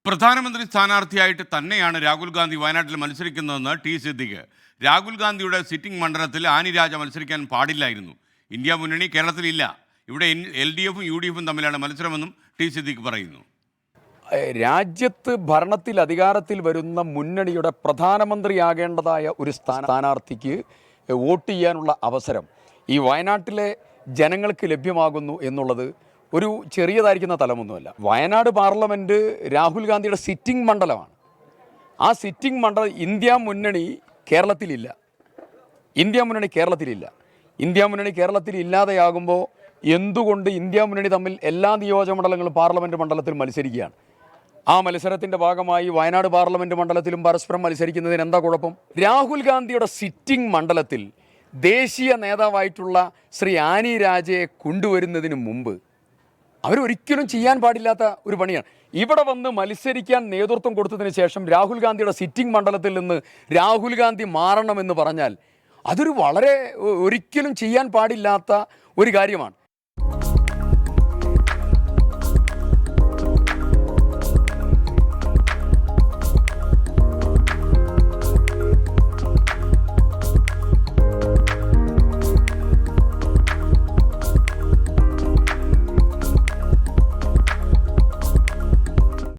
പ്രധാനമന്ത്രി സ്ഥാനാർത്ഥിയായിട്ട് തന്നെയാണ് രാഹുൽ ഗാന്ധി വയനാട്ടിൽ മത്സരിക്കുന്നതെന്ന് ടി സിദ്ദിഖ്. രാഹുൽ ഗാന്ധിയുടെ സിറ്റിംഗ് മണ്ഡലത്തിൽ ആനി രാജ മത്സരിക്കാൻ പാടില്ലായിരുന്നു. ഇന്ത്യ മുന്നണി കേരളത്തിലില്ല. ഇവിടെ LDF-ഉം UDF-ഉം തമ്മിലാണ് മത്സരമെന്നും ടി സിദ്ദിഖ് പറയുന്നു. രാജ്യത്ത് ഭരണത്തിൽ അധികാരത്തിൽ വരുന്ന മുന്നണിയുടെ പ്രധാനമന്ത്രിയാകേണ്ടതായ ഒരു സ്ഥാനാർത്ഥിക്ക് വോട്ട് ചെയ്യാനുള്ള അവസരം ഈ വയനാട്ടിലെ ജനങ്ങൾക്ക് ലഭ്യമാകുന്നു എന്നുള്ളത് ഒരു ചെറിയതായിരിക്കുന്ന തലമൊന്നുമല്ല. വയനാട് പാർലമെൻറ്റ് രാഹുൽ ഗാന്ധിയുടെ സിറ്റിംഗ് മണ്ഡലമാണ്. ആ സിറ്റിംഗ് മണ്ഡലം ഇന്ത്യ മുന്നണി കേരളത്തിലില്ല. ഇന്ത്യ മുന്നണി കേരളത്തിൽ ഇല്ലാതെയാകുമ്പോൾ എന്തുകൊണ്ട് ഇന്ത്യ മുന്നണി തമ്മിൽ എല്ലാ നിയോജകമണ്ഡലങ്ങളും പാർലമെൻറ്റ് മണ്ഡലത്തിൽ മത്സരിക്കുകയാണ്? ആ മത്സരത്തിൻ്റെ ഭാഗമായി വയനാട് പാർലമെൻറ്റ് മണ്ഡലത്തിലും പരസ്പരം മത്സരിക്കുന്നതിന് എന്താ കുഴപ്പം? രാഹുൽ ഗാന്ധിയുടെ സിറ്റിംഗ് മണ്ഡലത്തിൽ ദേശീയ നേതാവായിട്ടുള്ള ശ്രീ ആനി രാജയെ കൊണ്ടുവരുന്നതിന് മുമ്പ് അവരൊരിക്കലും ചെയ്യാൻ പാടില്ലാത്ത ഒരു പണിയാണ്. ഇവിടെ വന്ന് മത്സരിക്കാൻ നേതൃത്വം കൊടുത്തതിന് ശേഷം രാഹുൽ ഗാന്ധിയുടെ സിറ്റിംഗ് മണ്ഡലത്തിൽ നിന്ന് രാഹുൽ ഗാന്ധി മാറണമെന്ന് പറഞ്ഞാൽ അതൊരു വളരെ ഒരിക്കലും ചെയ്യാൻ പാടില്ലാത്ത ഒരു കാര്യമാണ്.